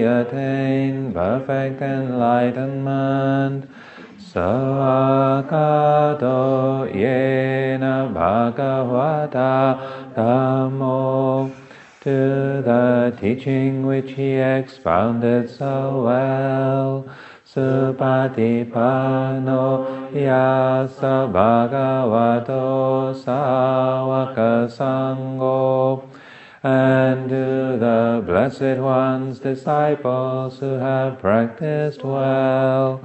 attain perfect enlightenment. Sāvakato yena bhagavata dhammo, to the teaching which he expounded so well. Supatipanno yasa bhagavato sāvaka sangho, and to the Blessed One's disciples who have practiced well.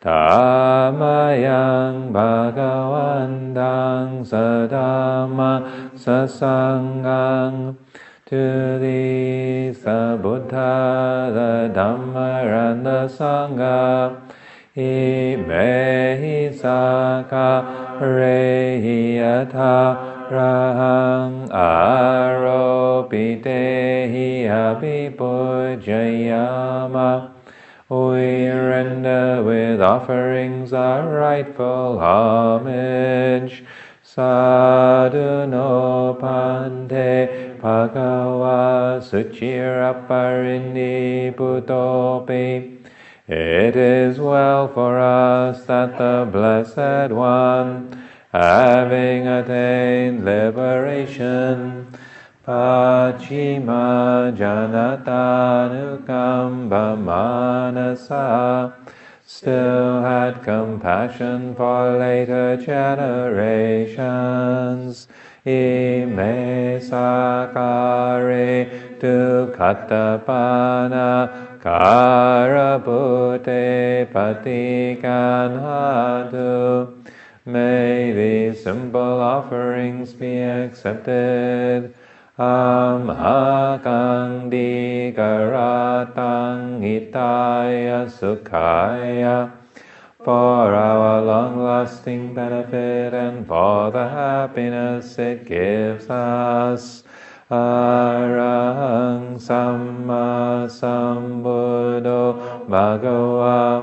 Dhammayang bhagavantang sadhamma sasangang, to these the Buddha, the Dhamma and the Sangha, imehi saka rehi yatha rahang aropitehi abhipujayama. We render with offerings our rightful homage. Sadhu no pante bhagava suchiraparindi putopi. It is well for us that the Blessed One, having attained liberation, Pachima Janatanukamba Manasa, still had compassion for later generations. Ime sakare tu katapana karabute patikanhatu. May these simple offerings be accepted. Amhakang dikaratang hitaya sukhaya, for our long-lasting benefit and for the happiness it gives us. Arahang Samma Sambuddho Bhagava,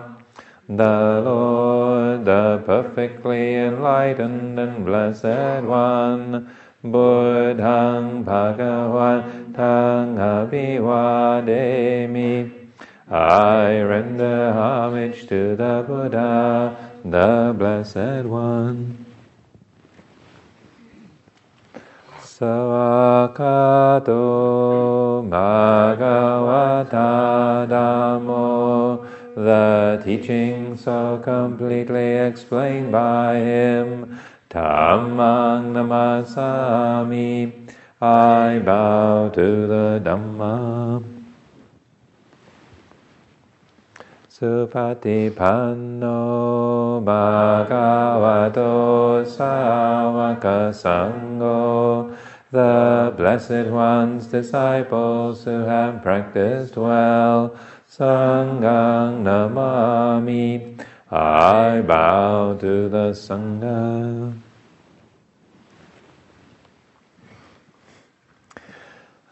the Lord, the perfectly enlightened and blessed One, Buddhang Bhagavantang Abhivademi. I render homage to the Buddha, the Blessed One. Savakato Bhagavata Dhammo, the teaching so completely explained by him. Dhammang namasami, I bow to the Dhamma. Supatipanno bhagavato sāvaka sangho, the Blessed One's disciples who have practiced well. Sanghang namami, I bow to the Sangha.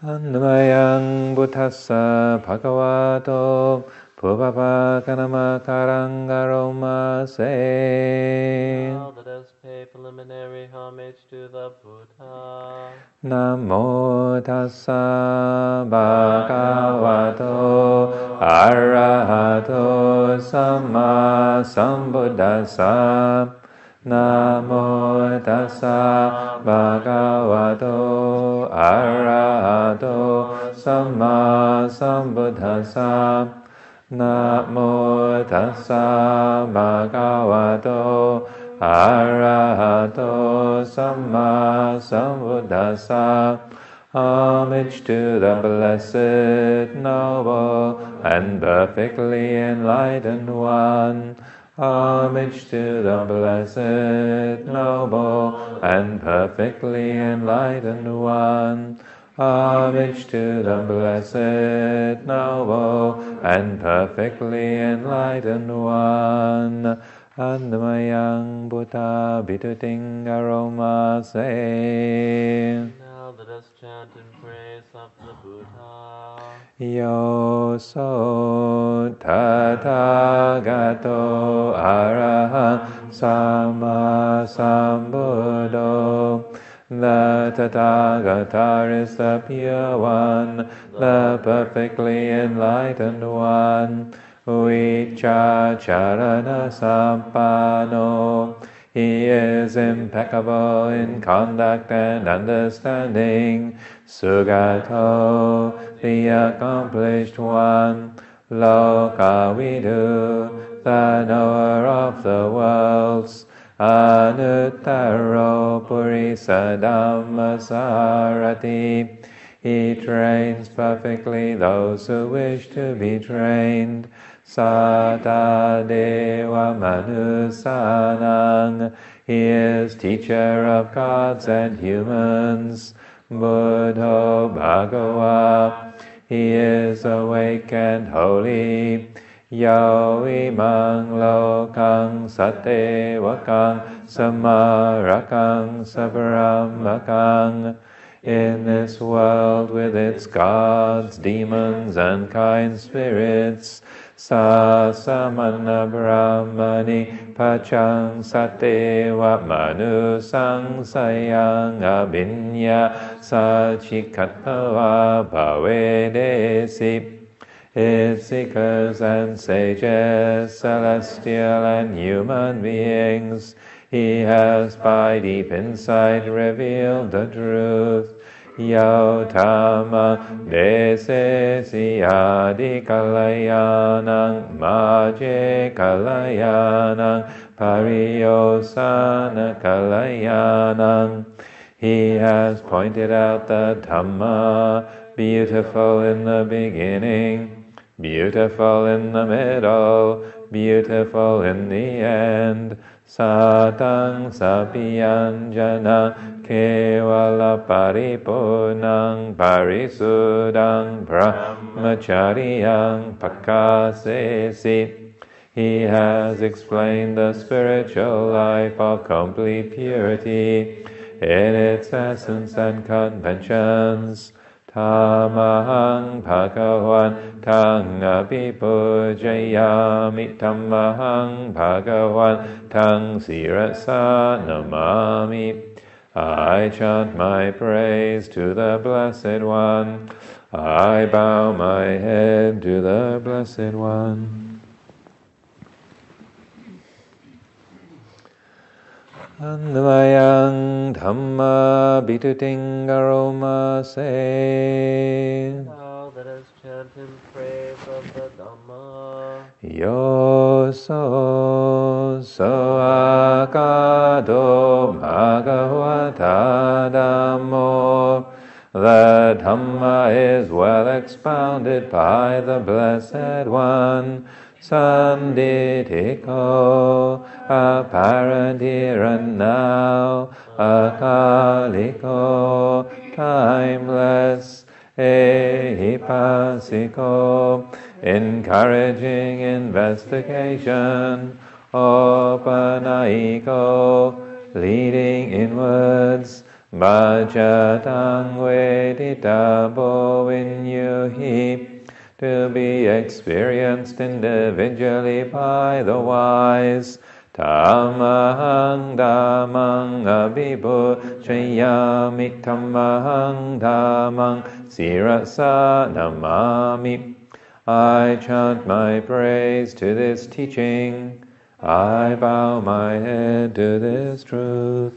Annamayang buddhassa bhagavato Puvapakanamakaraṅ se. Now let us pay preliminary homage to the Buddha. Namo tassa bhagavato arahato samma sambuddhassa. Namo tassa bhagavato arahato samma sambuddhassa. Namo tassa bhagavato arahato samma sambuddhassa. Homage to the blessed, noble, and perfectly enlightened One. Homage to the blessed, noble, and perfectly enlightened One. Homage to the blessed, noble, and perfectly enlightened One. Annamayang Buddha Bituting Aroma se. Now let us chant in praise of the Buddha. Yo so tathagato arahang samma sambuddho, the Tathagata is the pure one, the perfectly enlightened one. Vicharana Sampano. He is impeccable in conduct and understanding. Sugato, the accomplished one. Lokavidu, the knower of the worlds. Anuttaro Purisa Dhammasarati. He trains perfectly those who wish to be trained. Sata Deva Manusanang. He is teacher of gods and humans. Buddho Bhagava. He is awake and holy. Yo imang lokang satevakang samarakang sabrahmakang. In this world with its gods, demons, and kind spirits, Sasamana Brahmani Pachang Sateva Manusang Sayang Abinya Sachikatava Bhavedesi. Its seekers and sages, celestial and human beings, he has by deep insight revealed the truth. Yautama desesi adi kalayanang maje kalayanang pariyosana kalayanang. He has pointed out the Dhamma, beautiful in the beginning, beautiful in the middle, beautiful in the end. Satang sapiyanjana kevala paripurnang parisudang brahmachariyang pakasesi. He has explained the spiritual life of complete purity in its essence and conventions. Tamahang Bhagavan Tang Abhipujayami. Tamahang Bhagavan Tang Sirasa Namami. I chant my praise to the Blessed One. I bow my head to the Blessed One. Anvayang Dhamma Bituting Aroma Se. Thou that hast chanted praise of the Dhamma. Yo so akado bhagavata dhammo. The Dhamma is well expounded by the Blessed One. Sanditiko, apparent here and now, akaliko, timeless, ehipasiko, encouraging investigation, opanaiko, leading inwards, bhajatang veditabo vinyuhi, to be experienced individually by the wise. Tamahang dhammang abhibhujayami. Tamahang dhammang sirasa namami. I chant my praise to this teaching. I bow my head to this truth.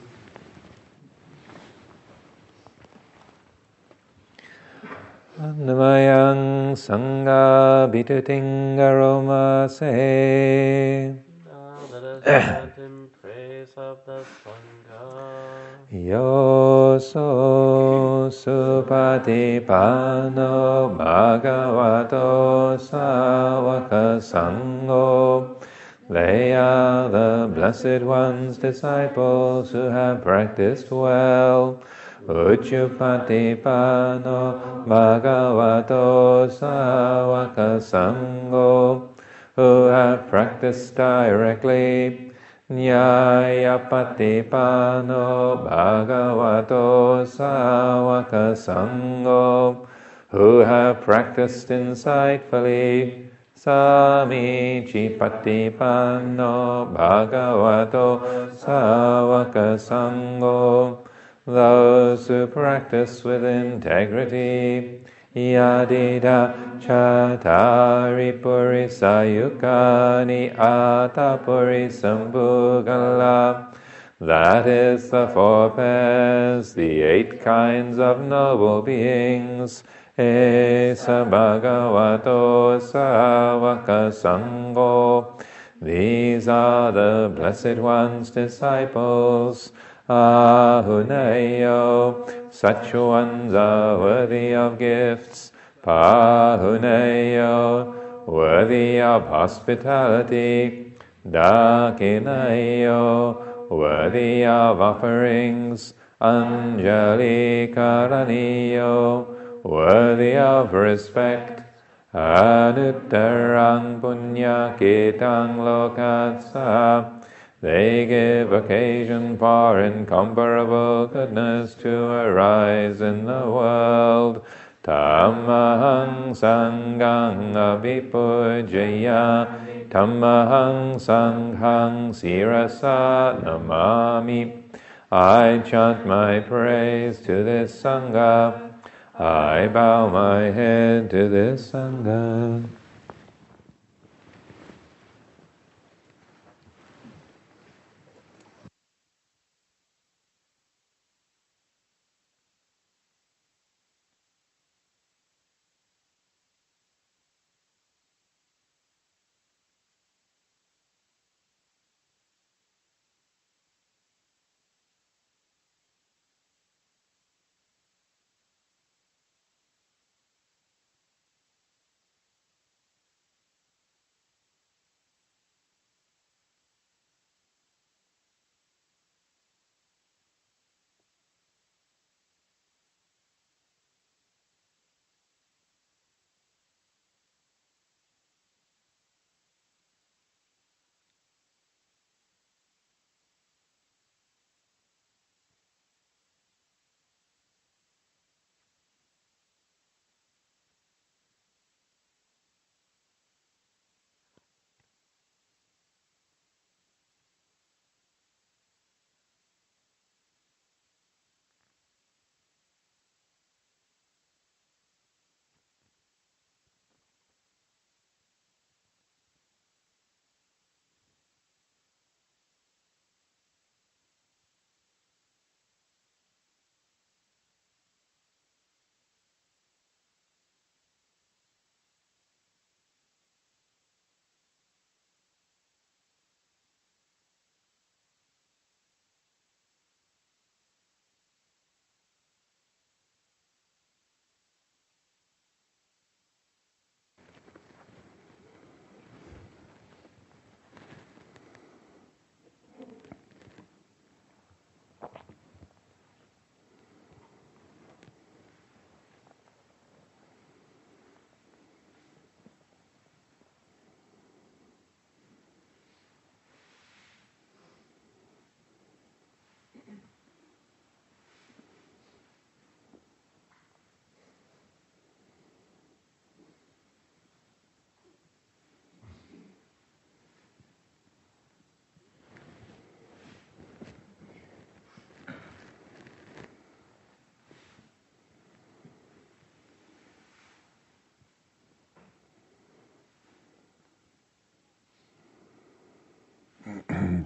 Anvayan Sangha Bituting Aroma Se. Thou that hast chant in praise of the Sangha. Yo so supatipano bhagavato savaka sangho. They are the Blessed One's disciples who have practiced well. Uchupatipano bhagavato savaka sangho, who have practiced directly. Nyayapatipano bhagavato savaka sangho, who have practiced insightfully. Samichipatipano bhagavato savaka sangho, those who practice with integrity. Yadida chatari purisayukani atapurisambhugala. That is the four pairs, the 8 kinds of noble beings. Esa bhagavato savaka sangho. These are the Blessed One's disciples. Ahuneyo, such ones are worthy of gifts. Pahuneyo, worthy of hospitality. Dakineyo, worthy of offerings. Anjali Karaniyo, worthy of respect. Anuttarang punyaketang lokatsa. They give occasion for incomparable goodness to arise in the world. Tamahang sanghang abhipujaya, tamahang sanghang sirasa namami. I chant my praise to this sangha. I bow my head to this sangha.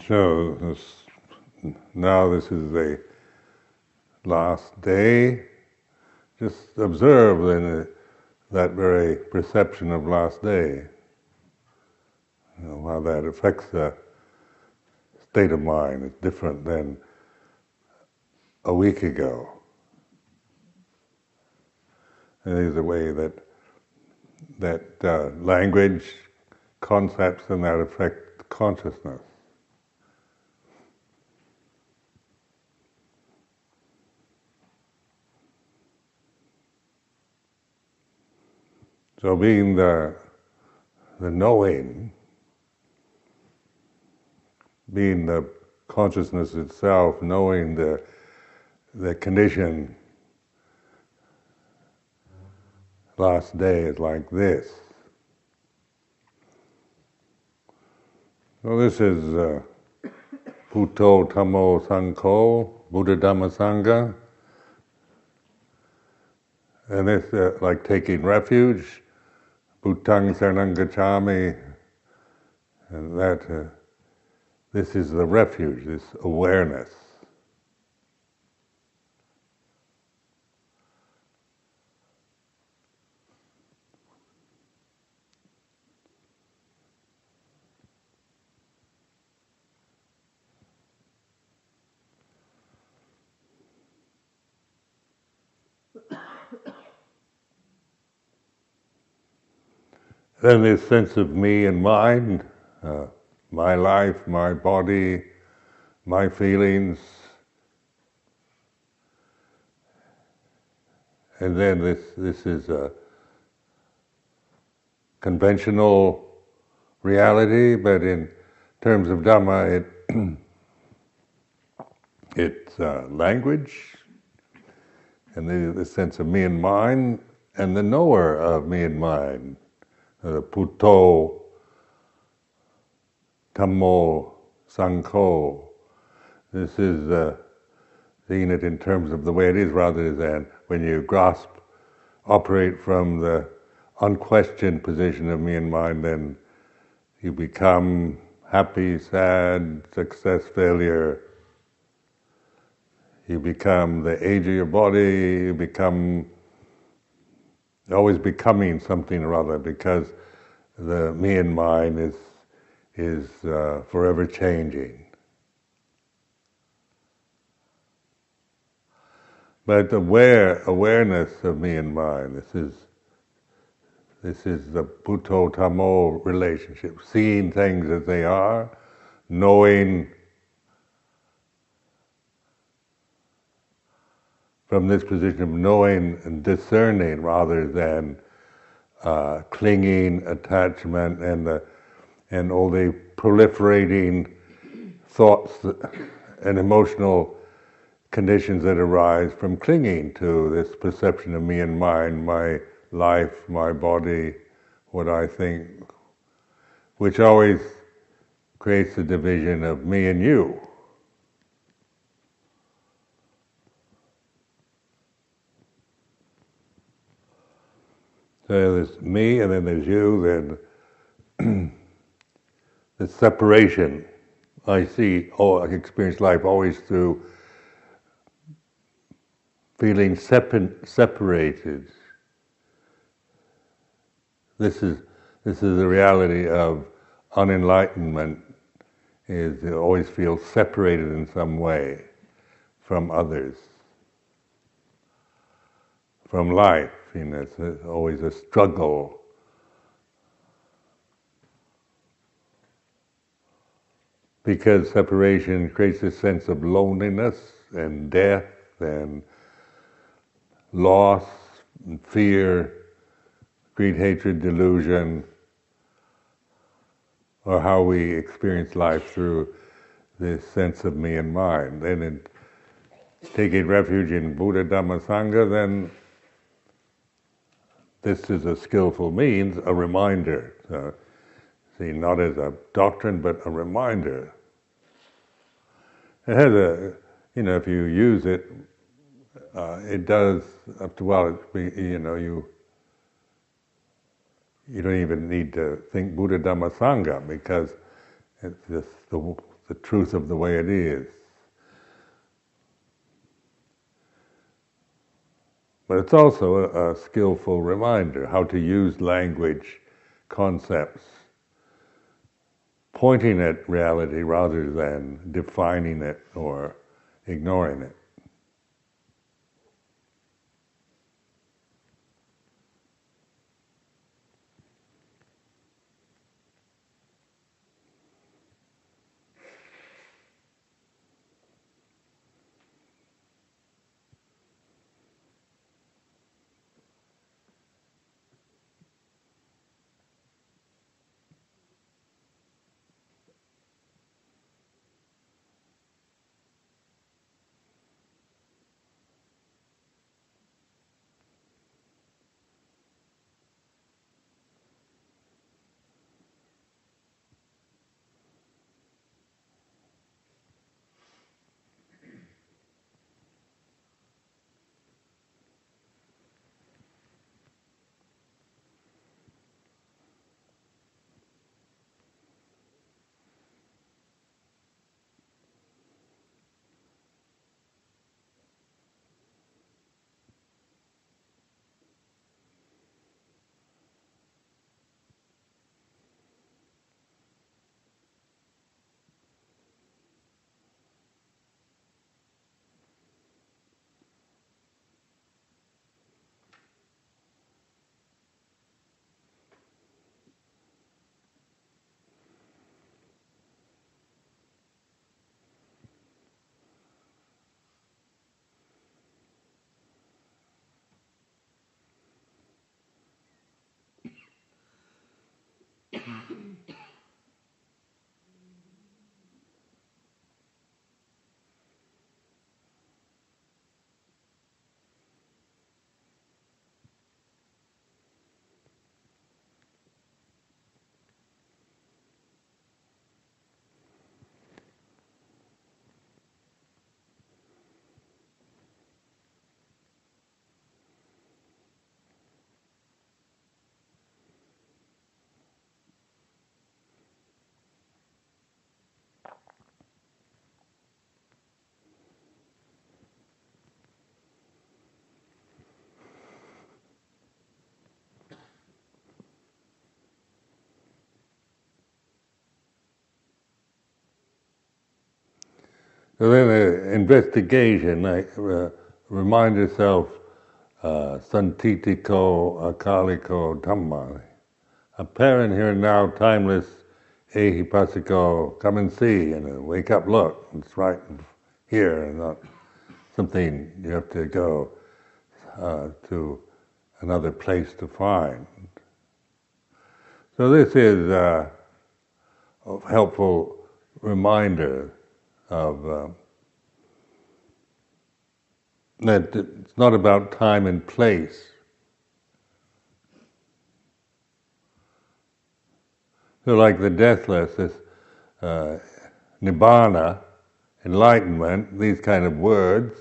So now this is the last day. Just observe then that very perception of last day, how that affects the state of mind. It's different than a week ago. And there's a way that language, concepts, and that affect consciousness. So being the knowing, being the consciousness itself, knowing the condition, last day is like this. So this is Bhutto Tammo Sangho. Buddha, Dhamma, Sangha, and it's like taking refuge, Bhutang Saranang Gacchami, and that this is the refuge, this awareness. Then this sense of me and mine, my life, my body, my feelings, and then this is a conventional reality, but in terms of Dhamma, it's language, and the sense of me and mine, and the knower of me and mine, Putto, Dhammo, Sangho. This is seeing it in terms of the way it is, rather than when you operate from the unquestioned position of me and mine, then you become happy, sad, success, failure. You become the age of your body, you become always becoming something or other, because the me and mine is forever changing. But awareness of me and mine, this is the Bhutto Tammo relationship, seeing things as they are, knowing from this position of knowing and discerning, rather than clinging, attachment, and all the proliferating thoughts and emotional conditions that arise from clinging to this perception of me and mine, my life, my body, what I think, which always creates the division of me and you. So there's me, and then there's you, then the separation. I experience life always through feeling separated. This is the reality of unenlightenment. Is you always feel separated in some way from others, from life. It's always a struggle. Because separation creates a sense of loneliness and death and loss and fear, greed, hatred, delusion, or how we experience life through this sense of me and mine. Then taking refuge in Buddha, Dhamma, Sangha, then this is a skillful means, a reminder. So, see, not as a doctrine, but a reminder. It has if you use it, it does, after a while, you don't even need to think Buddha, Dhamma, Sangha, because it's just the truth of the way it is. But it's also a skillful reminder how to use language, concepts, pointing at reality rather than defining it or ignoring it. So then the investigation, remind yourself, santitiko akaliko dhamma. Apparent here and now, timeless, ehipasiko, come and see, and wake up, look, it's right here, and not something you have to go to another place to find. So this is a helpful reminder of that it's not about time and place. So like the deathless, this nibbana, enlightenment, these kind of words,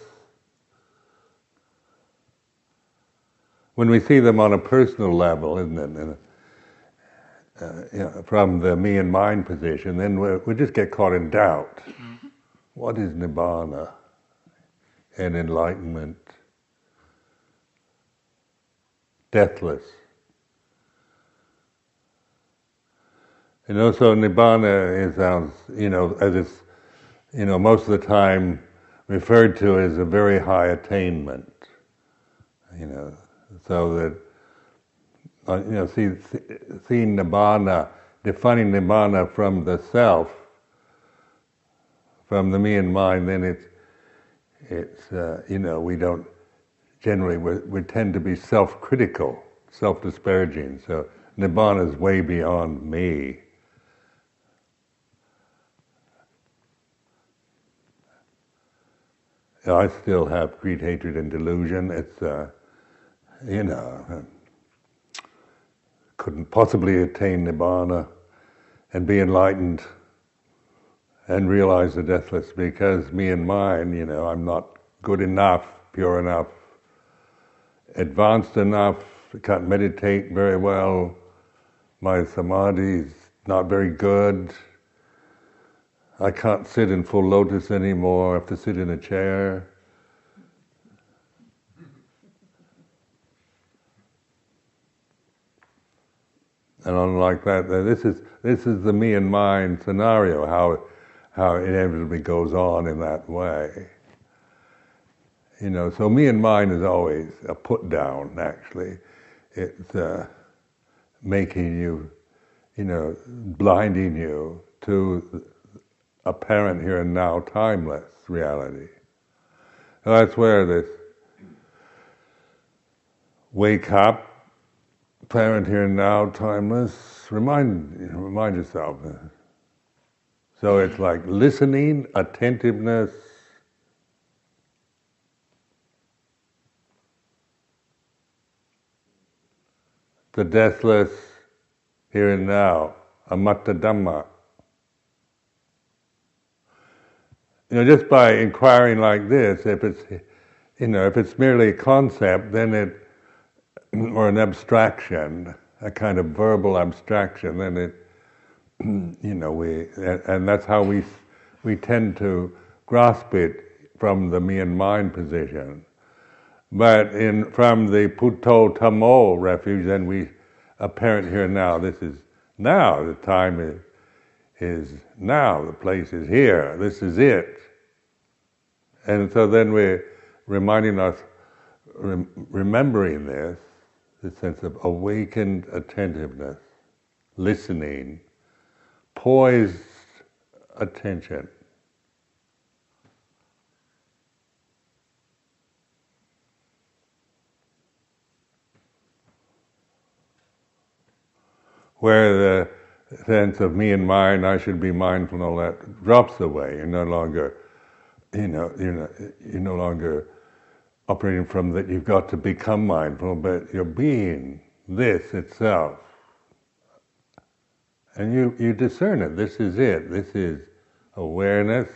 when we see them on a personal level, isn't it? From the me and mine position, then we just get caught in doubt. What is nibbana and enlightenment? Deathless. So nibbana sounds, as it's, most of the time referred to as a very high attainment. So that, seeing nibbana, defining nibbana from the self, from the me and mine, then it's we don't, generally we tend to be self-critical, self-disparaging. So nibbana is way beyond me. I still have greed, hatred, and delusion. It's, couldn't possibly attain nibbana and be enlightened and realize the deathless because me and mine, I'm not good enough, pure enough, advanced enough, can't meditate very well, my samadhi's not very good, I can't sit in full lotus anymore, I have to sit in a chair. And unlike that, this is the me and mine scenario, how it inevitably goes on in that way. So me and mine is always a put down, actually. It's making you, blinding you to apparent here and now timeless reality. And that's where this wake up, apparent here and now timeless, remind yourself. So it's like listening, attentiveness, the deathless here and now, amatta dhamma. Just by inquiring like this, if it's merely a concept, then or an abstraction, a kind of verbal abstraction, then it, and that's how we tend to grasp it from the me and mine position. But from the Putto Tammo refuge, then we apparent here now. This is now. The time is now. The place is here. This is it. And so then we're reminding us, remembering this sense of awakened attentiveness, listening, poised attention. Where sense of me and mine, I should be mindful, and all that drops away. You're no longer, you're no longer operating from that you've got to become mindful, but you're being this itself. And you discern it. This is it. This is awareness.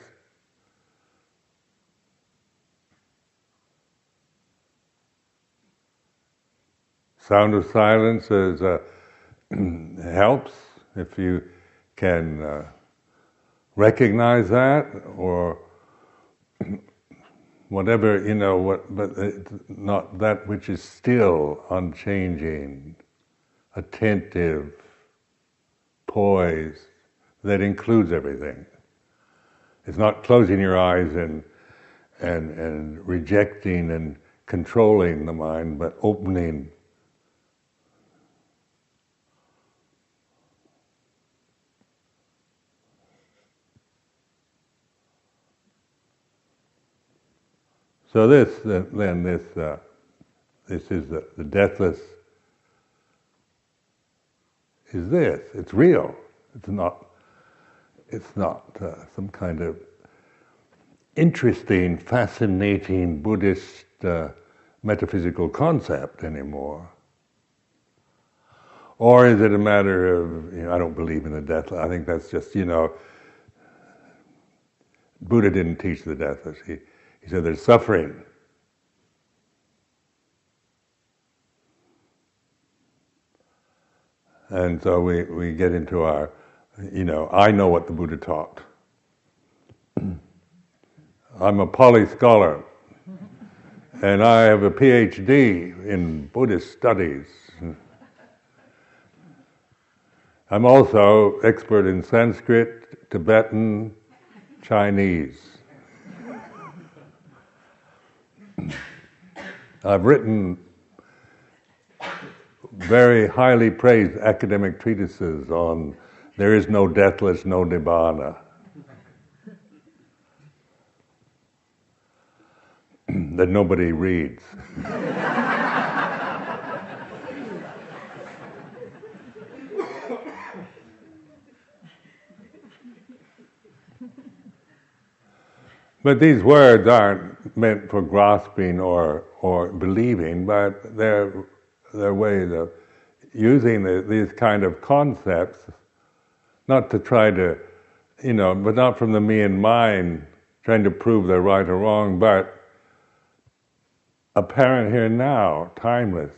Sound of silence helps if you can recognize that, or whatever, but it's not that which is still, unchanging, attentive, poised, that includes everything. It's not closing your eyes and rejecting and controlling the mind, but opening. So this is the deathless. Is this? It's real. It's not some kind of interesting, fascinating Buddhist metaphysical concept anymore. Or is it a matter of, I don't believe in the deathless. I think that's just, Buddha didn't teach the deathless. He said there's suffering. And so we get into our, I know what the Buddha taught. I'm a Pali scholar, and I have a PhD in Buddhist studies. I'm also expert in Sanskrit, Tibetan, Chinese. I've written very highly praised academic treatises on there is no deathless, no nibbana. That nobody reads. But these words aren't meant for grasping or believing, but they're ways of using these kind of concepts, not to try to, but not from the me and mine, trying to prove they're right or wrong, but apparent here and now, timeless.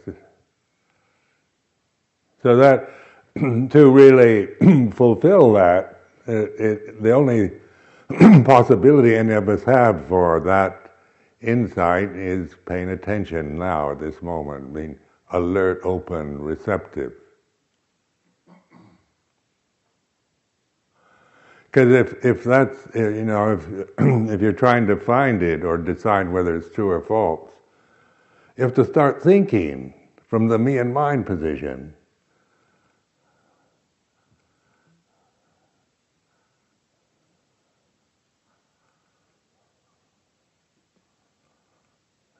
So that, to really fulfill that, the only possibility any of us have for that insight is paying attention now at this moment, being alert, open, receptive. Because if that's, if you're trying to find it or decide whether it's true or false, you have to start thinking from the me and mine position.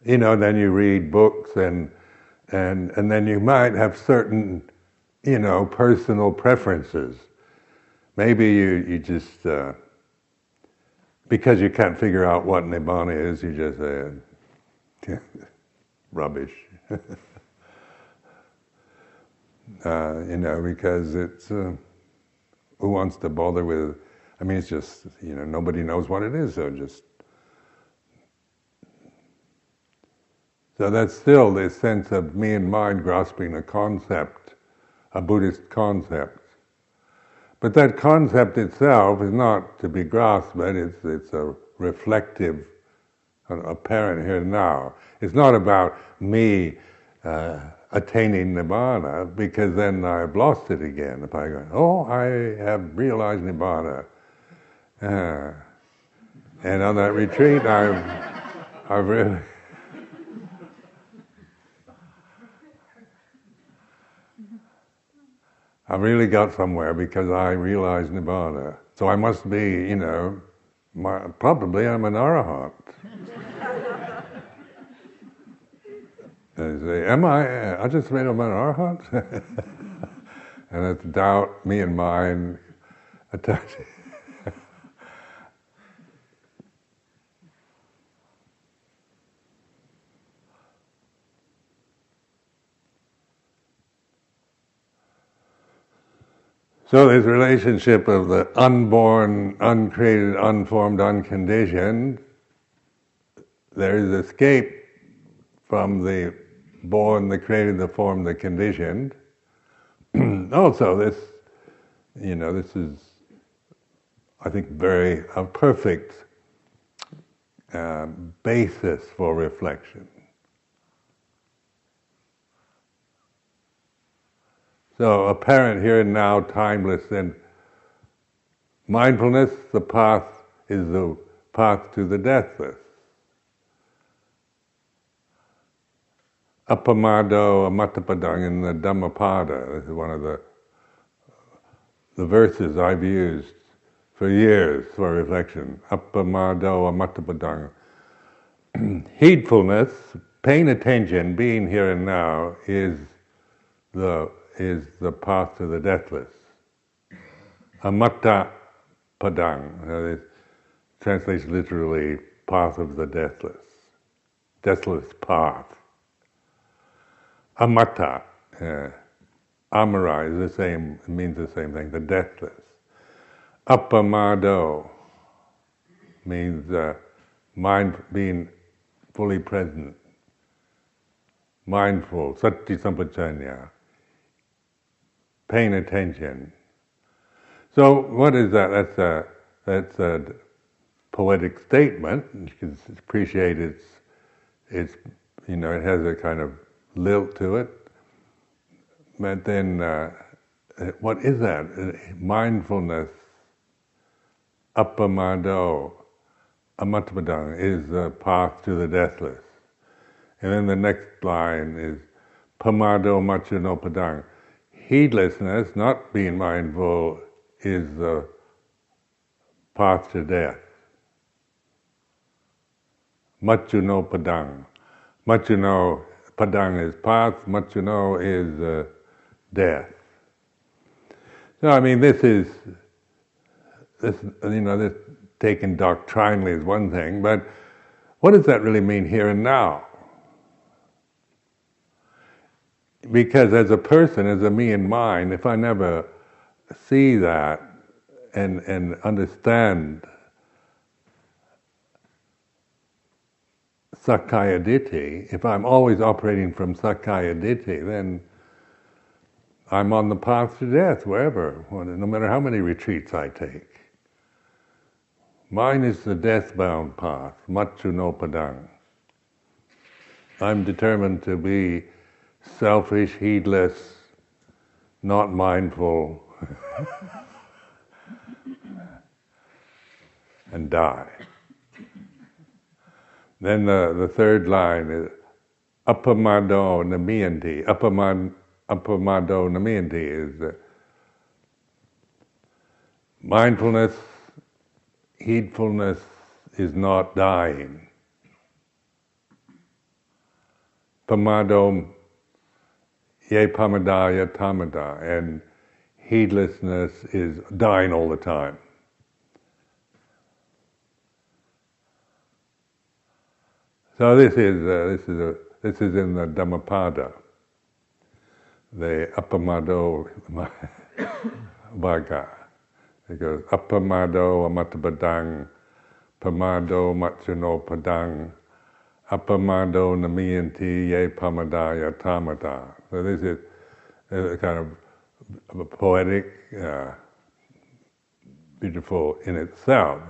Then you read books and then you might have certain, personal preferences. Maybe you just, because you can't figure out what nibbana is, you just say, rubbish. Because it's, who wants to bother with, it's just, nobody knows what it is, So that's still this sense of me and mine grasping a concept, a Buddhist concept. But that concept itself is not to be grasped, but it's a reflective, apparent here and now. It's not about me attaining nibbana, because then I've lost it again. If I go, I have realized nibbana. And on that retreat, I've really... I really got somewhere because I realized nibbana. So I must be, probably I'm an arahant. And you say, am I? I just made I'm an arahant? and it's doubt, me and mine, attaching. So this relationship of the unborn, uncreated, unformed, unconditioned, there is escape from the born, the created, the formed, the conditioned. Also, this is, I think, a perfect basis for reflection. So apparent here and now, timeless, and mindfulness, the path is the path to the deathless. Appamado amattapadang in the Dhammapada. This is one of the verses I've used for years for reflection. Appamado amattapadang. Heedfulness, paying attention, being here and now, is the path to the deathless. Amatta padang, translates literally path of the deathless, deathless path. Amatta, amara is the same, means the same thing, the deathless. Appamado means mind being fully present, mindful, sati sampajanya, paying attention. So what is that? That's a poetic statement. You can appreciate it has a kind of lilt to it. But then, what is that? Mindfulness, appamado, amattapadang, is the path to the deathless. And then the next line is pamado macchanopadang. Heedlessness, not being mindful, is the path to death. Macchanopadang. Macchano padang is path, macchano is death. So I mean, this taken doctrinally is one thing, but what does that really mean here and now? Because as a person, as a me and mine, if I never see that and understand Sakkaya Ditthi, if I'm always operating from Sakkaya Ditthi, then I'm on the path to death, wherever, no matter how many retreats I take. Mine is the death-bound path, macchanopadang. I'm determined to be selfish, heedless, not mindful, and die. Then the third line is appamado namayanti. Appamado namayanti is mindfulness, heedfulness is not dying. Pamado ye pamadaya tamada, and heedlessness is dying all the time. So this is in the Dhammapada, the appamado Bhagga. It goes appamado amattapadang, pamado macchanopadang, appamado namayanti ye pamadaya tamada. So this is a kind of poetic, beautiful in itself,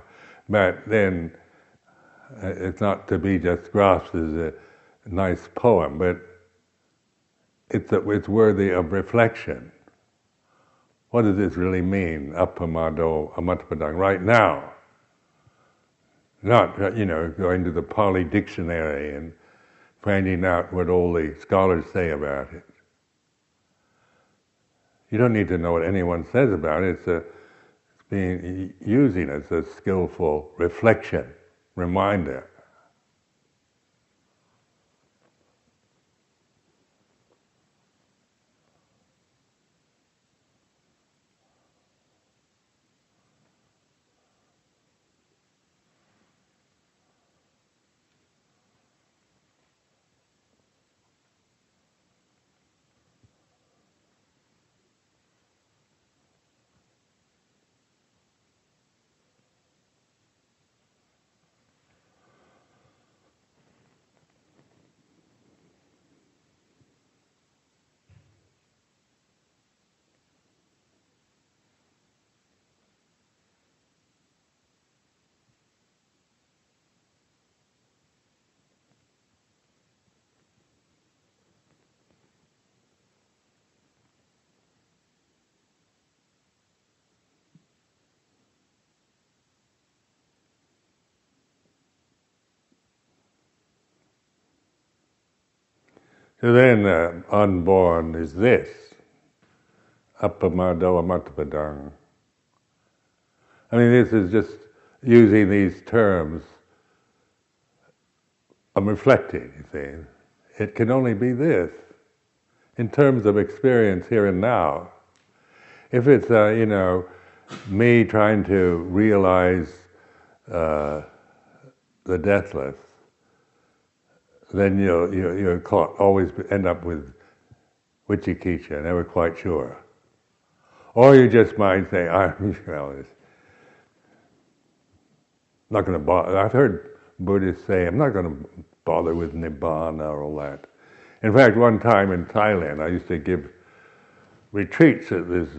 but then it's not to be just grasped as a nice poem, but it's worthy of reflection. What does this really mean, appamado amattapadang, right now? Not, going to the Pali dictionary and finding out what all the scholars say about it. You don't need to know what anyone says about it. It's using it as a skillful reflection, reminder. So then unborn is this, appamado amatapadang. I mean, this is just using these terms. I'm reflecting, you see. It can only be this, in terms of experience here and now. If it's, me trying to realize the deathless, then you're caught, always end up with vicikiccha, never quite sure. Or you just might say, I'm not going to bother. I've heard Buddhists say, I'm not going to bother with nibbana or all that. In fact, one time in Thailand, I used to give retreats at this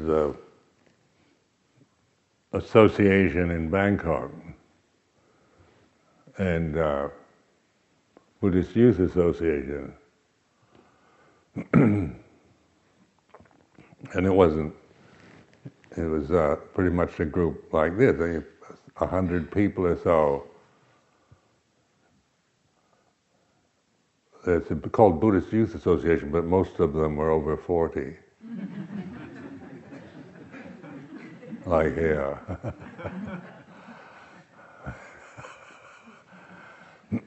association in Bangkok, and Buddhist Youth Association. And it was pretty much a group like this, 100 people or so. It's called Buddhist Youth Association, but most of them were over 40. Like here.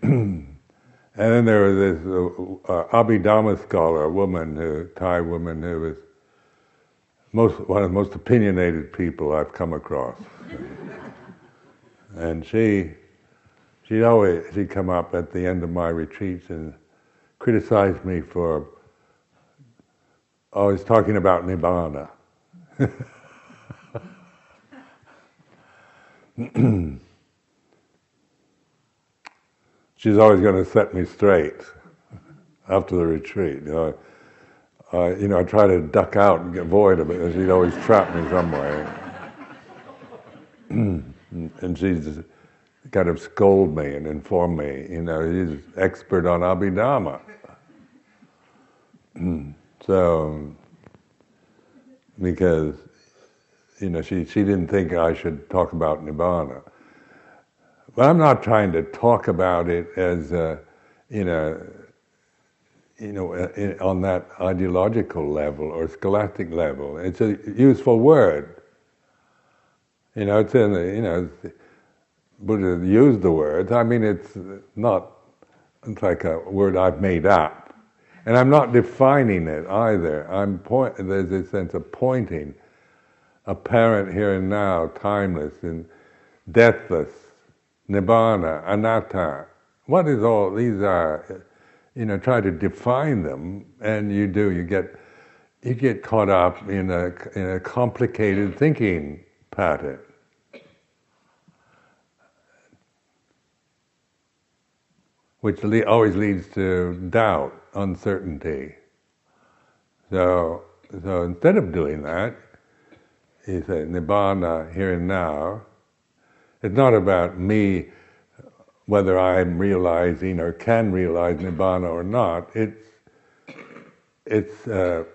And then there was this Abhidhamma scholar, a Thai woman who was one of the most opinionated people I've come across. And she'd come up at the end of my retreats and criticize me for always talking about nibbana. She's always going to set me straight after the retreat. I try to duck out and avoid it, and she'd always trap me some way. And she'd just kind of scold me and inform me, he's expert on Abhidhamma. So, because, she didn't think I should talk about Nibbana. But I'm not trying to talk about it as, on that ideological level or scholastic level. It's a useful word. It's in the, Buddha used the words. I mean, it's like a word I've made up. And I'm not defining it either. There's a sense of pointing, apparent here and now, timeless and deathless, nibbana, anatta. What is all these are? Try to define them, and you get caught up in a complicated thinking pattern. Which always leads to doubt, uncertainty. So instead of doing that, he said, nibbana, here and now. It's not about me, whether I'm realizing or can realize nibbana or not. It's a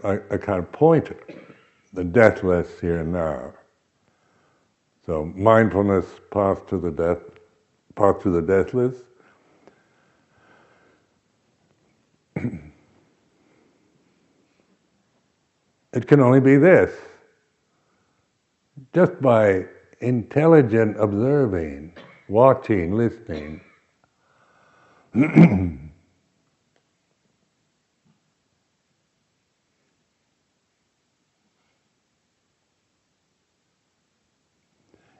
kind of pointer, the deathless here and now. So mindfulness, path to the deathless. It can only be this. Just by intelligent observing, watching, listening.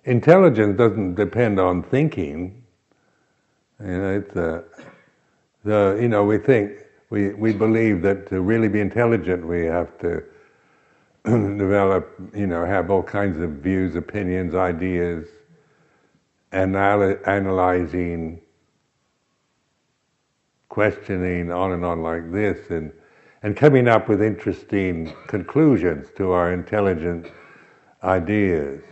Intelligence doesn't depend on thinking. We think, we believe that to really be intelligent we have to develop, have all kinds of views, opinions, ideas, analyzing, questioning, on and on like this, and coming up with interesting conclusions to our intelligent ideas.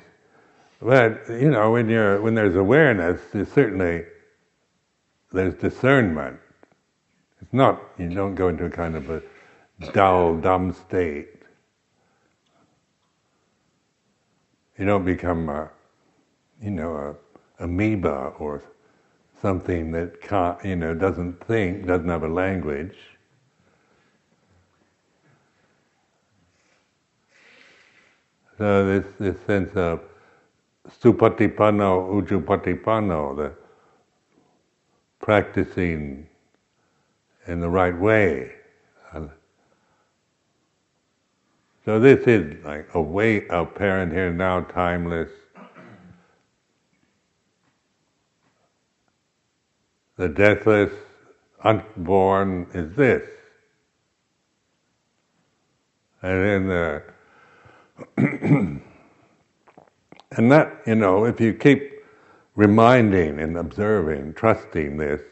But when there's awareness, there's discernment. It's not, you don't go into a kind of a dull, dumb state. You don't become a amoeba or something that can't, doesn't think, doesn't have a language. So this sense of supatipanno, ujupatipanno, the practicing in the right way. So this is like a way of parent here now, timeless. The deathless, unborn is this. And then and that, if you keep reminding and observing, trusting this,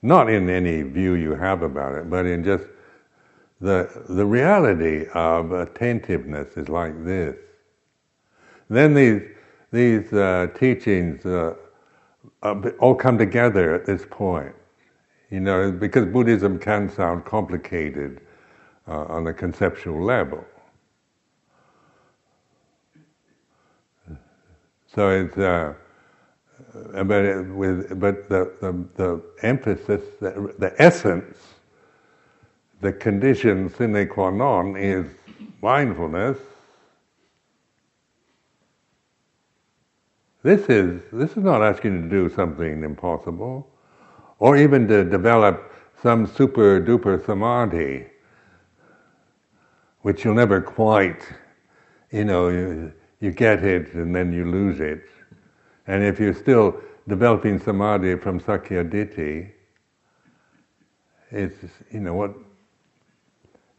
not in any view you have about it, but in just the reality of attentiveness is like this. Then these teachings all come together at this point. Because Buddhism can sound complicated on a conceptual level. So it's but the emphasis, the essence, the condition sine qua non is mindfulness. This is not asking you to do something impossible, or even to develop some super duper samadhi, which you'll never quite, you get it and then you lose it. And if you're still developing samadhi from Sakya Ditti, it's,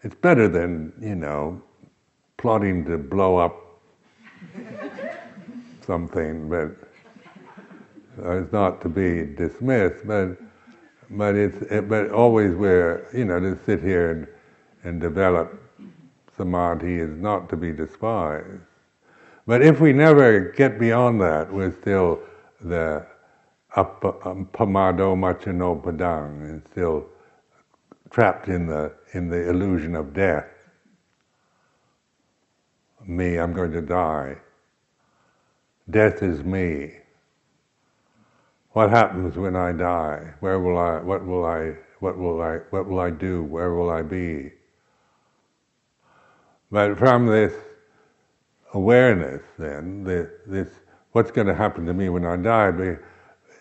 it's better than, plotting to blow up something, but it's not to be dismissed, but always where, to sit here and develop samadhi is not to be despised. But if we never get beyond that, we're still the pamado machano padang, and still trapped in the illusion of death. Me, I'm going to die. Death is me. What happens when I die? Where will I? What will I do? Where will I be? But from this awareness, then, this what's going to happen to me when I die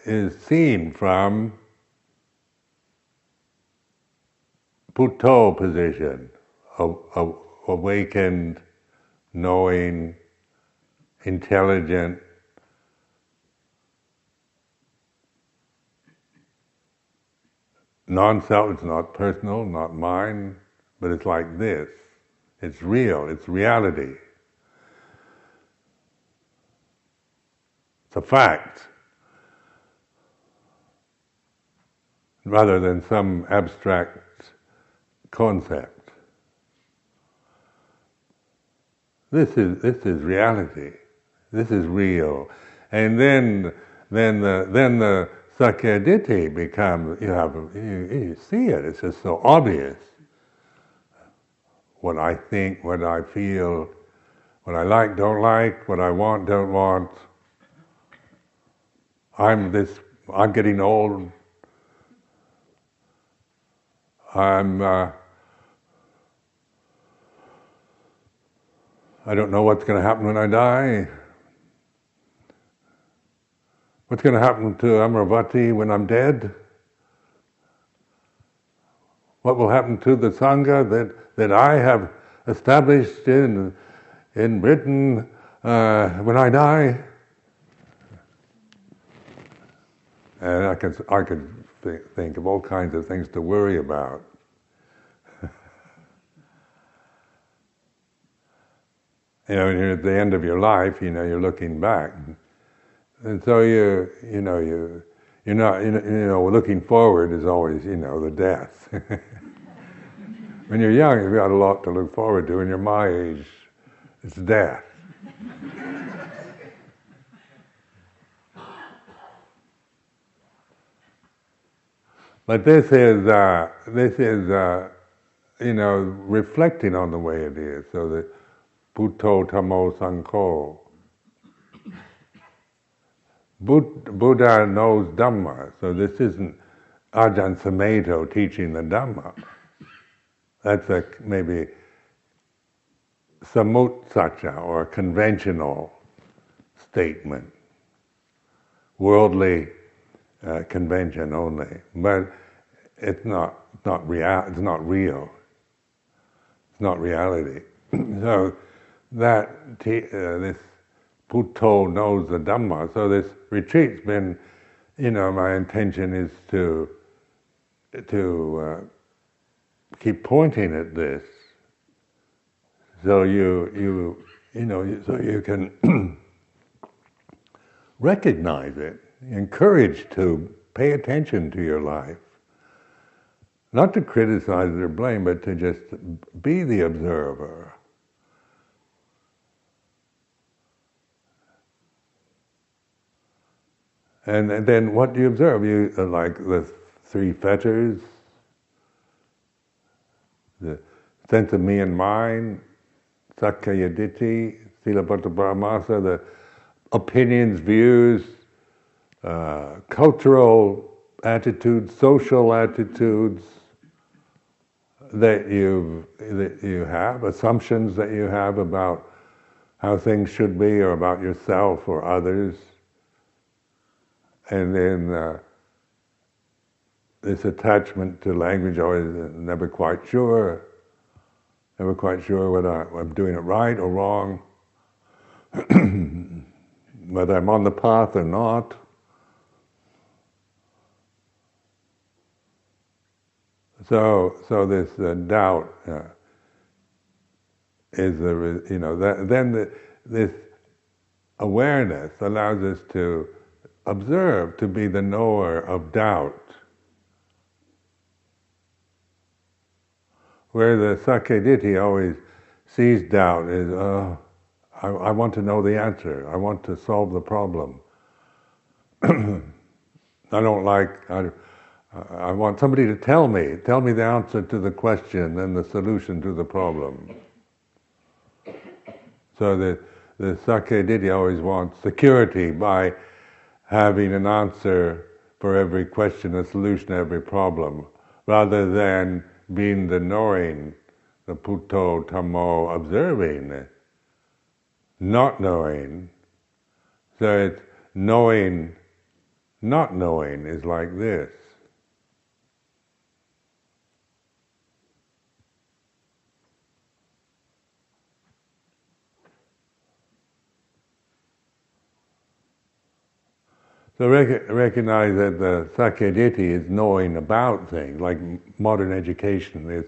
is seen from Putto position, awakened, knowing, intelligent, non-self. It's not personal, not mine, but it's like this. It's real, it's reality. It's a fact, rather than some abstract concept. This is reality. This is real, and then the Sakya Ditti becomes. You see it. It's just so obvious. What I think, what I feel, what I like, don't like, what I want, don't want. I'm getting old. I don't know what's going to happen when I die. What's going to happen to Amaravati when I'm dead? What will happen to the Sangha that I have established in Britain when I die? And I could think of all kinds of things to worry about. You're at the end of your life, you're looking back. And so you're not, looking forward is always, the death. When you're young, you've got a lot to look forward to. When you're my age, it's death. But this is reflecting on the way it is. So the Bhutto Tammo Sankho. Buddha knows Dhamma, so this isn't Ajahn Sumedho teaching the Dhamma. That's maybe samutsacha, or conventional statement, worldly convention only, but it's not real. It's not real. It's not reality. So that this Buddho knows the Dhamma. So this retreat's been, my intention is to keep pointing at this, so so you can recognize it, encouraged to pay attention to your life, not to criticize or blame, but to just be the observer. And then what do you observe? You like the three fetters, the sense of me and mine, Sakkaya Ditthi, Silabbata Brahmasa, the opinions, views, cultural attitudes, social attitudes that you have, assumptions that you have about how things should be, or about yourself or others, and then this attachment to language, always never quite sure whether I'm doing it right or wrong, whether I'm on the path or not. So this doubt is this awareness allows us to observe, to be the knower of doubt. Where the Sakkaya always sees doubt is, I want to know the answer. I want to solve the problem. I want somebody to tell me the answer to the question and the solution to the problem. So the Sakkaya always wants security by having an answer for every question, a solution to every problem, rather than being the knowing, the Buddho, Dhammo, observing, not knowing. So it's knowing, not knowing is like this. So recognize that the Sakkaya is knowing about things, like modern education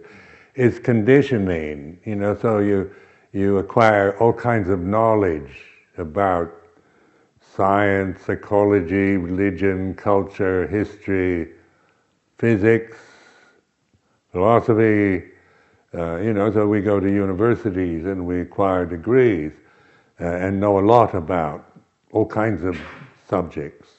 is conditioning, so you acquire all kinds of knowledge about science, psychology, religion, culture, history, physics, philosophy, so we go to universities and we acquire degrees and know a lot about all kinds of subjects.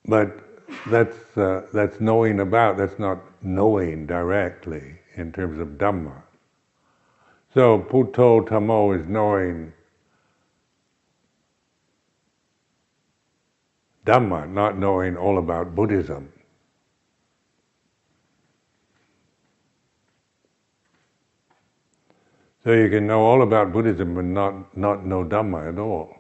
But that's knowing about, that's not knowing directly in terms of Dhamma. So Buddho Dhammo is knowing Dhamma, not knowing all about Buddhism. So you can know all about Buddhism but not know Dhamma at all.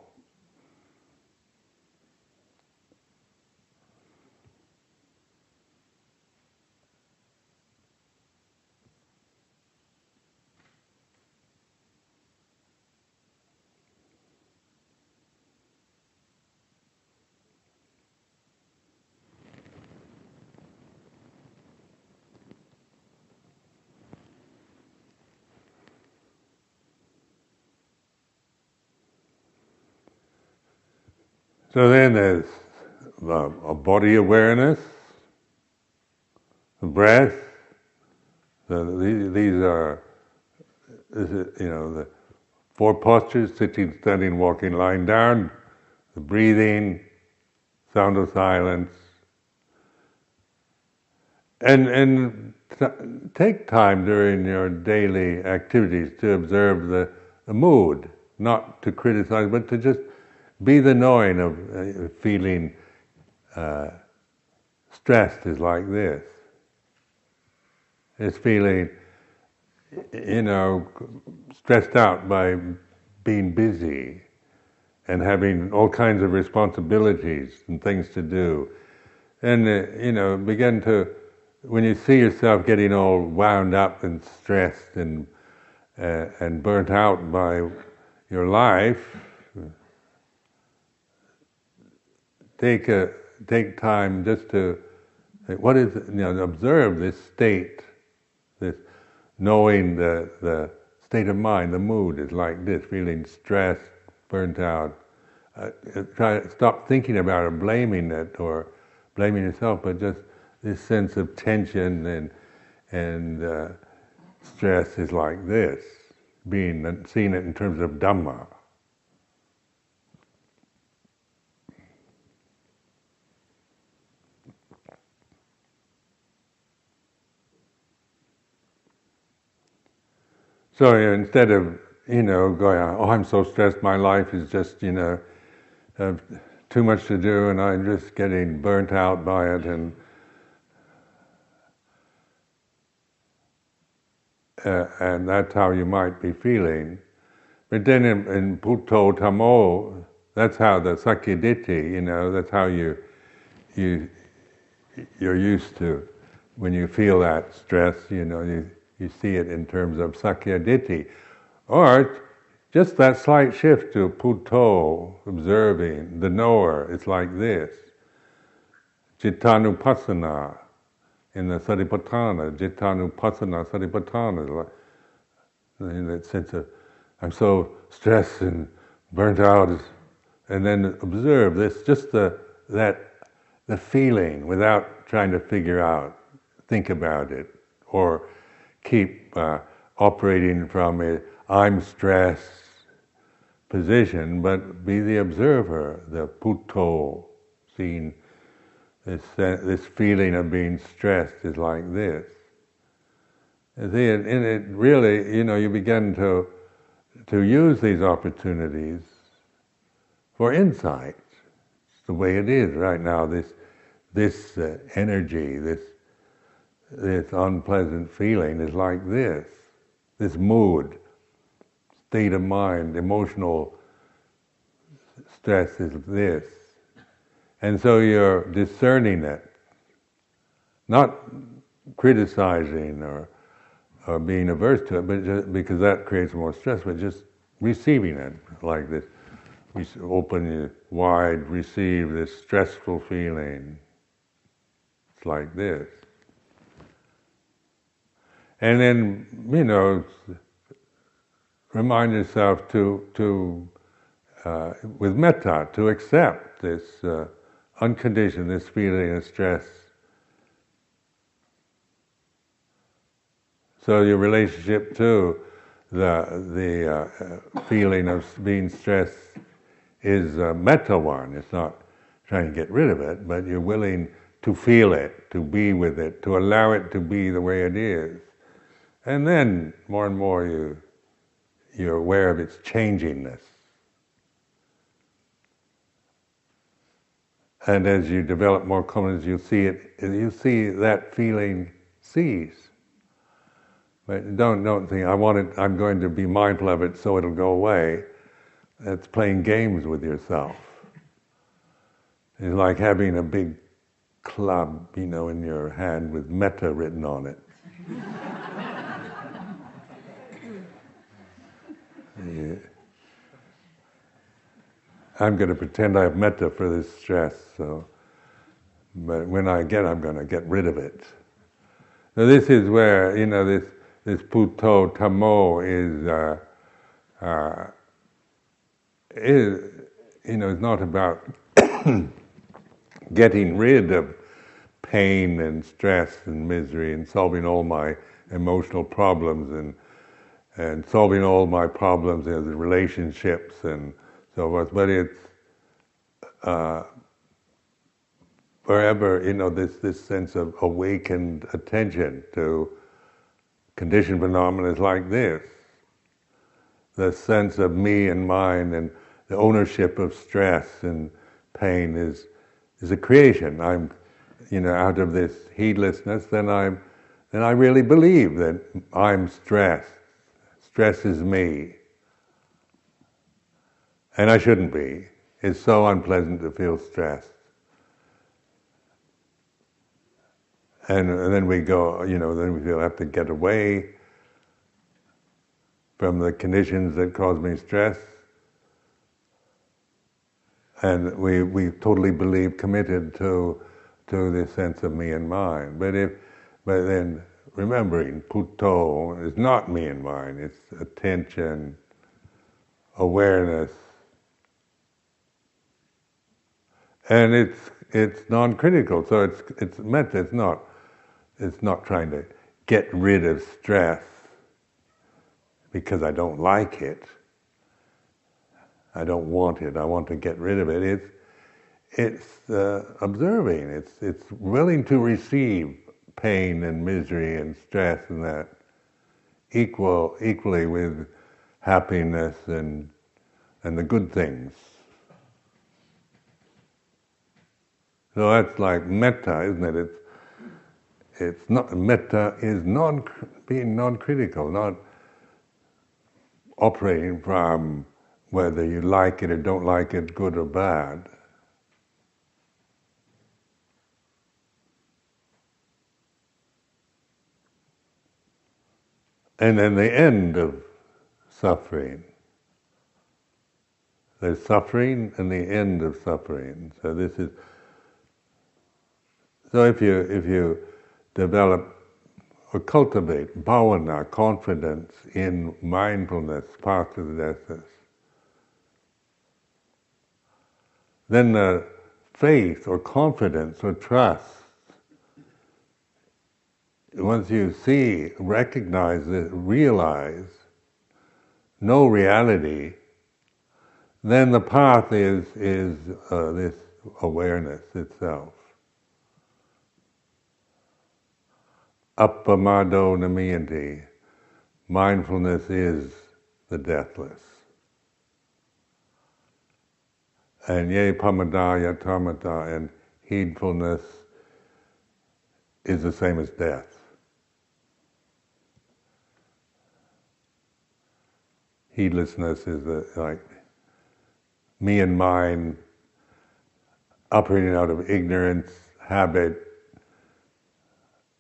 So then there's a body awareness, the breath. These are, the four postures: sitting, standing, walking, lying down. The breathing, sound of silence, and take time during your daily activities to observe the mood, not to criticize, but to just be the knowing of feeling stressed is like this. It's feeling, stressed out by being busy and having all kinds of responsibilities and things to do. And, begin to, when you see yourself getting all wound up and stressed and burnt out by your life, take time just to, what is it, observe this state, this knowing the state of mind, the mood is like this, feeling stressed, burnt out. Try to stop thinking about it, blaming it or blaming yourself, but just this sense of tension and stress is like this, seeing it in terms of Dhamma. So instead of going, oh, I'm so stressed, my life is just too much to do, and I'm just getting burnt out by it, and that's how you might be feeling. But then in Putto Tammo, that's how the Sakkayaditthi, that's how you're used to. When you feel that stress, you see it in terms of Sakkayaditthi. Or just that slight shift to Putto, observing, the knower, it's like this. Cittanupassana, in the Satipatthana, Cittanupassana, Satipatthana, in that sense of, I'm so stressed and burnt out, and then observe this, just the feeling without trying to think about it, or keep operating from a I'm stressed position, but be the observer, the Putto, seeing this feeling of being stressed is like this. And it really, you begin to use these opportunities for insight. It's the way it is right now. This energy, this unpleasant feeling is like this. This mood, state of mind, emotional stress is this. And so you're discerning it, not criticizing or being averse to it, but just because that creates more stress, but just receiving it like this. We open wide, receive this stressful feeling. It's like this. And then, remind yourself to with metta, to accept this unconditioned, this feeling of stress. So your relationship to the feeling of being stressed is a metta one. It's not trying to get rid of it, but you're willing to feel it, to be with it, to allow it to be the way it is. And then, more and more, you're aware of its changingness. And as you develop more confidence, you see that feeling cease. But don't think, I'm going to be mindful of it so it'll go away. That's playing games with yourself. It's like having a big club, in your hand with metta written on it. Yeah. I'm going to pretend I have metta for this stress, but when I'm going to get rid of it. So this is where, this Putto Tammo is not about getting rid of pain and stress and misery and solving all my emotional problems and solving all my problems in the relationships and so forth, but it's wherever, this sense of awakened attention to conditioned phenomena is like this. The sense of me and mine and the ownership of stress and pain is a creation. I'm, out of this heedlessness, then I'm then I really believe that I'm stressed. Stress is me. And I shouldn't be. It's so unpleasant to feel stressed. And then we go, then we feel I have to get away from the conditions that cause me stress. And we totally believe, committed to this sense of me and mine. But then remembering, Putto is not me and mine. It's attention, awareness, and it's non-critical. So it's metta. It's not trying to get rid of stress because I don't like it. I don't want it. I want to get rid of it. It's observing. It's willing to receive pain and misery and stress and that equally with happiness and the good things. So that's like metta, isn't it? It's not metta is being non-critical, not operating from whether you like it or don't like it, good or bad. And then the end of suffering. There's suffering and the end of suffering. So if you develop or cultivate bhavana, confidence in mindfulness, path to the deathless, then the faith or confidence or trust, once you see, recognize, realize, know reality, then the path is this awareness itself. Appamado namayanti. Mindfulness is the deathless. And ye pamadaya tamata, and heedfulness is the same as death. Heedlessness is like me and mine, operating out of ignorance, habit,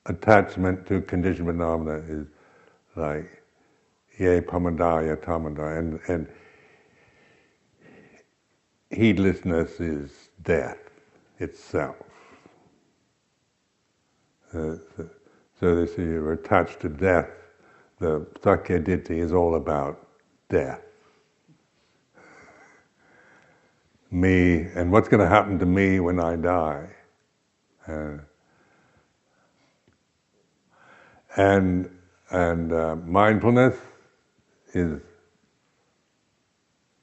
attachment to conditioned phenomena is like ye pamadaya tamada, and heedlessness is death itself. So this, you're attached to death. The Sakya Ditti is all about death. Me, and what's going to happen to me when I die. And mindfulness is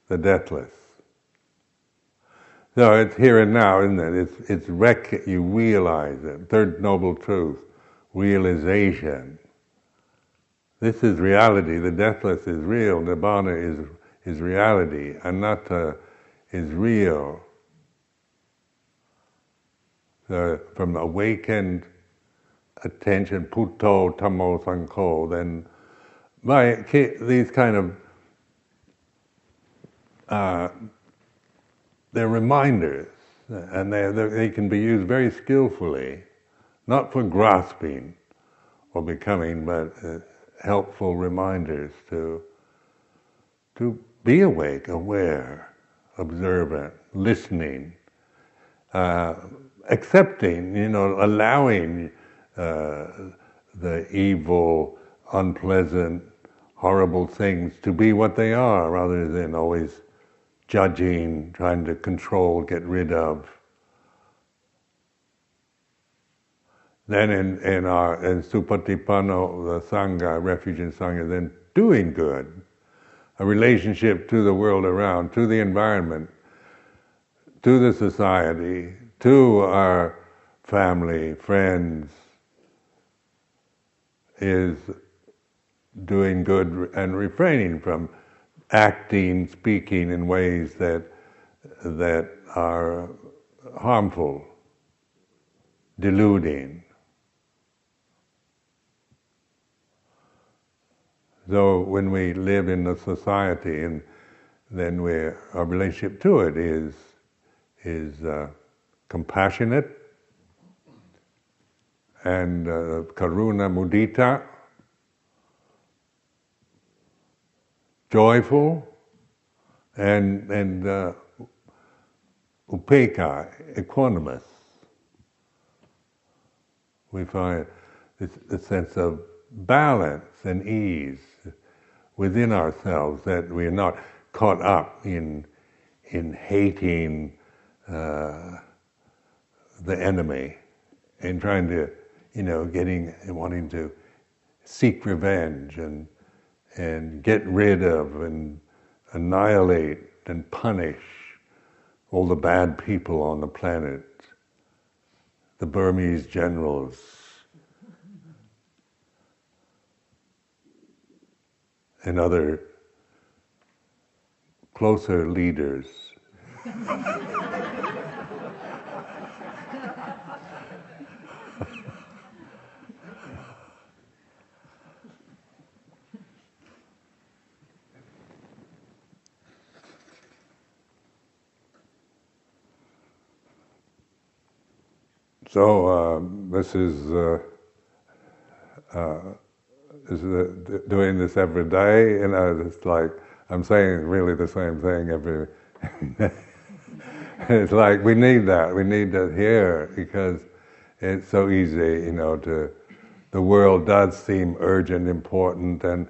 the deathless. So it's here and now, isn't it? You realize it. Third noble truth, realization. This is reality. The deathless is real. Nibbana is reality. Anatta is real. So from awakened attention, putto, tammo, sankho, then by these kind of they're reminders, and they can be used very skillfully, not for grasping or becoming, but helpful reminders to be awake, aware, observant, listening, accepting, allowing the evil, unpleasant, horrible things to be what they are, rather than always judging, trying to control, get rid of. Then in Supatipanno, the Sangha, refuge in Sangha, then doing good, a relationship to the world around, to the environment, to the society, to our family, friends, is doing good and refraining from acting, speaking in ways that are harmful, deluding. So when we live in a society, and then our relationship to it is compassionate and karuna mudita, joyful, and upekkha, equanimous. We find this sense of balance and ease within ourselves, that we're not caught up in hating the enemy and trying to, wanting to seek revenge and get rid of and annihilate and punish all the bad people on the planet, the Burmese generals, and other closer leaders. So this is doing this every day. It's like I'm saying really the same thing every. It's like we need that. We need that here because it's so easy, to. The world does seem urgent, important, and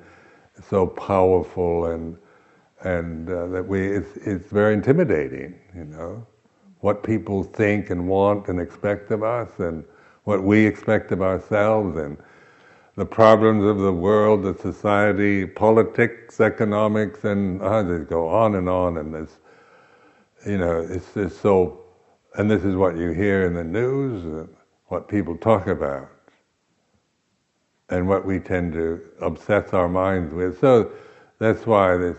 so powerful, and that it's very intimidating, what people think and want and expect of us, and what we expect of ourselves, and the problems of the world, the society, politics, economics, and they go on, and this, it's just so, and this is what you hear in the news, what people talk about, and what we tend to obsess our minds with. So that's why this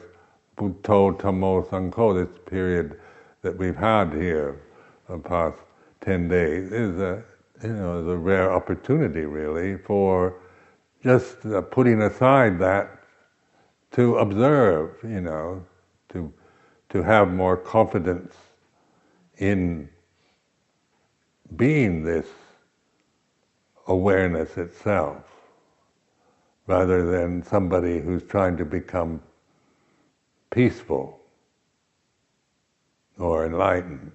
Buddho Tammo Sangho, this period that we've had here the past 10 days, is a rare opportunity really for just putting aside that to observe, to have more confidence in being this awareness itself, rather than somebody who's trying to become peaceful or enlightened.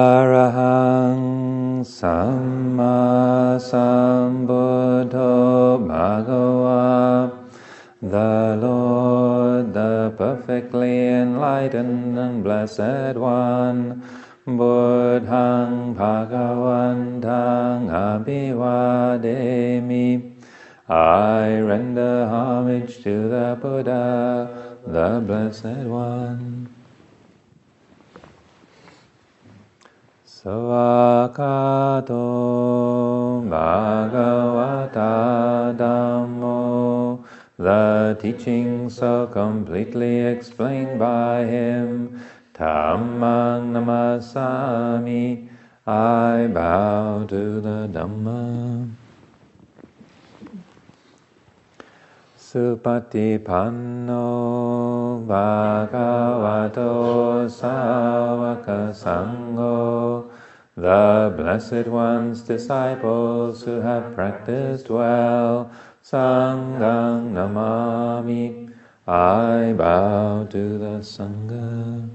Arahang Samma Sambuddho Bhagava, the Lord, the perfectly enlightened and blessed one, Buddhang Bhagavantang Abhivademi. I render homage to the Buddha, the blessed one. Savakato Bhagavata Dhammo, the teaching so completely explained by him, Dhammang Namasami, I bow to the Dhamma. Supatipanno Bhagavato Sāvaka Sangho, the Blessed One's disciples who have practiced well, Sanghang Namami, I bow to the Sangha.